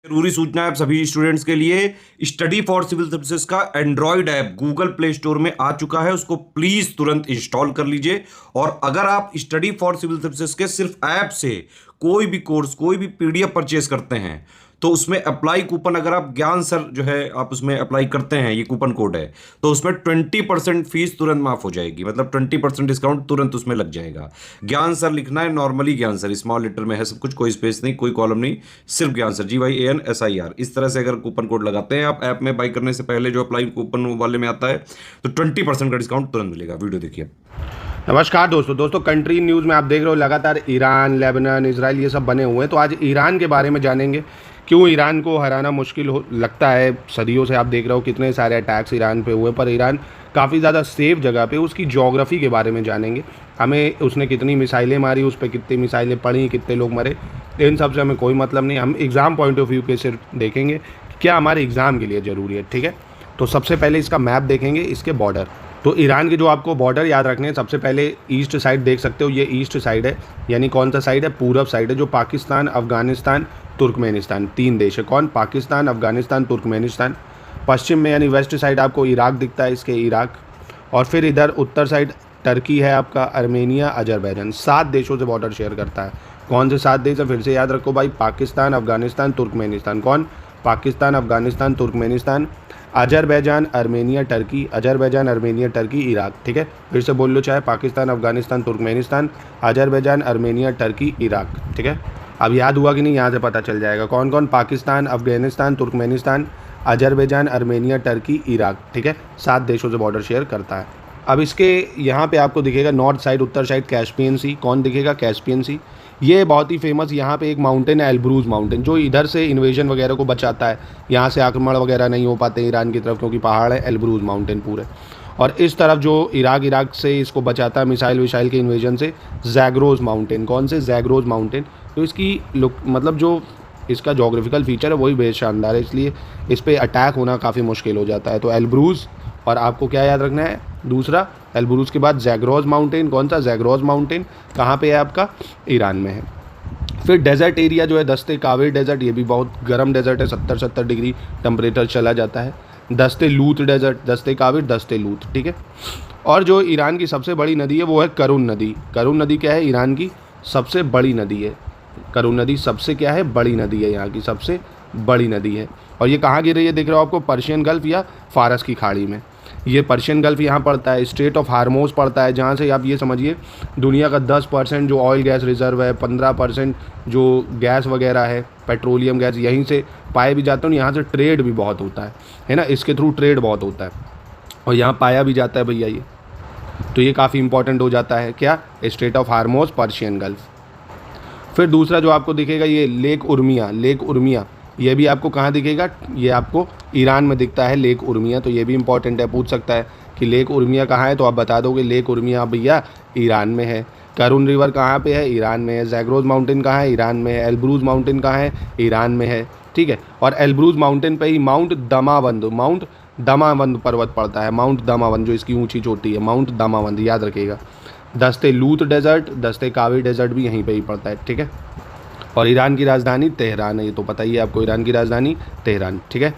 जरूरी सूचना है आप सभी स्टूडेंट्स के लिए। स्टडी फॉर सिविल सर्विसेज का Android app Google play store में आ चुका है, उसको प्लीज तुरंत इंस्टॉल कर लीजिए। और अगर आप स्टडी फॉर सिविल सर्विसेज के सिर्फ ऐप से कोई भी कोर्स, कोई भी पीडीएफ परचेज करते हैं तो उसमें अप्लाई कूपन, अगर आप ज्ञान सर जो है आप उसमें अप्लाई करते हैं, ये कूपन कोड है, तो उसमें 20% फीस तुरंत माफ हो जाएगी। मतलब 20% डिस्काउंट तुरंत उसमें लग जाएगा। ज्ञान सर लिखना है, नॉर्मली ज्ञान सर, स्मॉल लेटर में है सब कुछ, कोई स्पेस नहीं, कोई कॉलम नहीं, सिर्फ ज्ञान सर, GYANSIR। इस तरह से अगर कूपन कोड लगाते हैं आप ऐप में बाई करने से पहले, जो अप्लाई कूपन वाले में आता है, तो 20% का डिस्काउंट तुरंत मिलेगा। वीडियो देखिए। नमस्कार दोस्तों कंट्री न्यूज़ में आप देख रहे हो लगातार ईरान, लेबनान, इजराइल ये सब बने हुए हैं। तो आज ईरान के बारे में जानेंगे, क्यों ईरान को हराना मुश्किल लगता है। सदियों से आप देख रहे हो कितने सारे अटैक्स ईरान पे हुए, पर ईरान काफ़ी ज़्यादा सेफ जगह पे। उसकी ज्योग्राफी के बारे में जानेंगे, हमें उसने कितनी मिसाइलें मारी, उस पर कितनी मिसाइलें पड़ी, कितने लोग मरे, इन सब से हमें कोई मतलब नहीं। हम एग्ज़ाम पॉइंट ऑफ व्यू के सिर्फ देखेंगे क्या हमारे एग्ज़ाम के लिए ज़रूरी है, ठीक है। तो सबसे पहले इसका मैप देखेंगे, इसके बॉर्डर। तो ईरान के जो आपको बॉर्डर याद रखने हैं, सबसे पहले ईस्ट साइड देख सकते हो, ये ईस्ट साइड है, यानी कौन सा साइड है, पूरब साइड है, जो पाकिस्तान, अफगानिस्तान, तुर्कमेनिस्तान, 3 देश है। कौन? पाकिस्तान, अफगानिस्तान, तुर्कमेनिस्तान। पश्चिम में यानी वेस्ट साइड आपको इराक दिखता है, इसके इराक। और फिर इधर उत्तर साइड टर्की है आपका, अर्मेनिया, अजरबैजान। 7 देशों से बॉर्डर शेयर करता है। कौन से 7 देश है? फिर से याद रखो भाई, पाकिस्तान, अफगानिस्तान, तुर्कमेनिस्तान। कौन? Pakistan, Afghanistan, Turkmenistan, Azerbaijan, Armenia, Turkey, Azerbaijan, Armenia, Turkey, Iraq, ठीक है। फिर से बोल लो, चाहे Pakistan, Afghanistan, Turkmenistan, Azerbaijan, Armenia, Turkey, Iraq, ठीक है। अब याद हुआ कि नहीं? यहाँ से पता चल जाएगा कौन कौन। Pakistan, Afghanistan, Turkmenistan, Azerbaijan, Armenia, Turkey, Iraq, ठीक है। 7 देशों से बॉर्डर शेयर करता है। अब इसके यहाँ पे आपको दिखेगा नॉर्थ साइड, उत्तर साइड कैस्पियन सी। कौन दिखेगा? कैस्पियन सी। ये बहुत ही फेमस यहाँ पे एक माउंटेन है, एल्ब्रूज माउंटेन, जो इधर से इन्वेजन वगैरह को बचाता है। यहाँ से आक्रमण वगैरह नहीं हो पाते ईरान की तरफ, क्योंकि पहाड़ है, एल्ब्रूज माउंटेन पूरे। और इस तरफ जो इराक से इसको बचाता है मिसाइल विसाइल के इन्वेजन से, जैग्रोज माउंटेन। कौन से? जैग्रोज माउंटेन। तो इसकी मतलब जो इसका जोग्राफिकल फीचर है वही बेहद शानदार है, इसलिए इस पर अटैक होना काफ़ी मुश्किल हो जाता है। तो एल्ब्रूज, और आपको क्या याद रखना है? दूसरा एल्ब्रूज के बाद जैग्रोज माउंटेन। कौन सा? जैग्रोज माउंटेन। कहाँ पे है आपका? ईरान में है। फिर डेजर्ट एरिया जो है, दस्ते काविर डेजर्ट, ये भी बहुत गर्म डेजर्ट है, 70-70 डिग्री टेम्परेचर चला जाता है। दस्ते लूत डेजर्ट, दस्ते काविर, दस्ते लूत, ठीक है। और जो ईरान की सबसे बड़ी नदी है वो है करुण नदी। करुण नदी क्या है? ईरान की सबसे बड़ी नदी है। करुण नदी सबसे क्या है? बड़ी नदी है, यहाँ की सबसे बड़ी नदी है। और ये कहाँ गिर रही है? दिख रहा हो आपको? पर्शियन गल्फ या फारस की खाड़ी में। ये पर्शियन गल्फ यहाँ पड़ता है, स्ट्रेट ऑफ हार्मोज पड़ता है, जहाँ से आप ये समझिए दुनिया का 10% जो ऑयल गैस रिजर्व है, 15% जो गैस वगैरह है, पेट्रोलियम गैस, यहीं से पाए भी जाते हैं। यहाँ से ट्रेड भी बहुत होता है ना, इसके थ्रू ट्रेड बहुत होता है और यहाँ पाया भी जाता है भैया ये। तो ये काफ़ी इंपॉर्टेंट हो जाता है क्या? Straight of हार्मोज, Persian gulf. फिर दूसरा जो आपको दिखेगा ये लेक उर्मिया। लेक उर्मिया ये भी आपको कहाँ दिखेगा? ये आपको ईरान में दिखता है, लेक उर्मिया। तो ये भी इंपॉर्टेंट है, पूछ सकता है कि लेक उर्मिया कहाँ है, तो आप बता दोगे लेक उर्मिया भैया ईरान में है। करुण रिवर कहाँ पे है? ईरान में है। जैग्रोज माउंटेन कहाँ है? ईरान में है। एल्ब्रूज माउंटेन कहाँ है? ईरान में है, ठीक है। और एल्ब्रूज माउंटेन पे ही माउंट दमावंद पर्वत पड़ता है। माउंट दमावंद जो इसकी ऊंची चोटी है, माउंट दमावंद, याद रखिएगा। दस्ते लूत डेजर्ट, दस्ते काविर डेजर्ट भी यहीं पे ही पड़ता है, ठीक है। और ईरान की राजधानी तेहरान है, ये तो पता ही है आपको, ईरान की राजधानी तेहरान, ठीक है।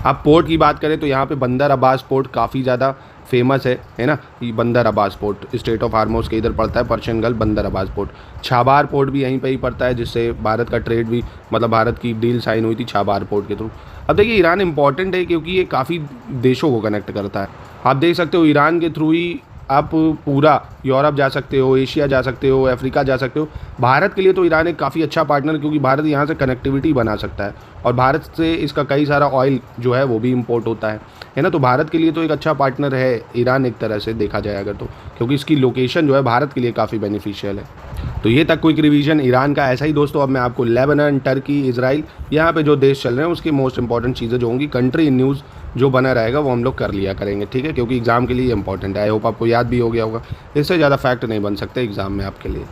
अब पोर्ट की बात करें तो यहाँ पे बंदर अब्बास पोर्ट काफ़ी ज़्यादा फेमस है ना। ये बंदर अब्बास पोर्ट स्ट्रेट ऑफ हार्मोज के इधर पड़ता है, पर्शियन गल्फ, बंदर अब्बास पोर्ट। छाबार पोर्ट भी यहीं पे ही पड़ता है, जिससे भारत का ट्रेड भी, मतलब भारत की डील साइन हुई थी छाबार पोर्ट के थ्रू। अब देखिए ईरान इंपॉर्टेंट है क्योंकि ये काफ़ी देशों को कनेक्ट करता है। आप देख सकते हो ईरान के थ्रू ही आप पूरा यूरोप जा सकते हो, एशिया जा सकते हो, अफ्रीका जा सकते हो। भारत के लिए तो ईरान एक काफ़ी अच्छा पार्टनर, क्योंकि भारत यहाँ से कनेक्टिविटी बना सकता है और भारत से इसका कई सारा ऑयल जो है वो भी इंपोर्ट होता है ना। तो भारत के लिए तो एक अच्छा पार्टनर है ईरान, एक तरह से देखा जाए अगर तो, क्योंकि इसकी लोकेशन जो है भारत के लिए काफ़ी बेनिफिशियल है। तो ये तक क्विक रिवीजन ईरान का। ऐसा ही दोस्तों अब मैं आपको लेबनान, टर्की, इजराइल, यहाँ पे जो देश चल रहे हैं उसकी मोस्ट इंपॉर्टेंट चीज़ें जो होंगी, कंट्री इन न्यूज़ जो बना रहेगा वो हम लोग कर लिया करेंगे, ठीक है, क्योंकि एग्ज़ाम के लिए इंपॉर्टेंट है। आई होप आपको याद भी हो गया होगा, इससे ज़्यादा फैक्ट नहीं बन सकते एग्ज़ाम में आपके लिए।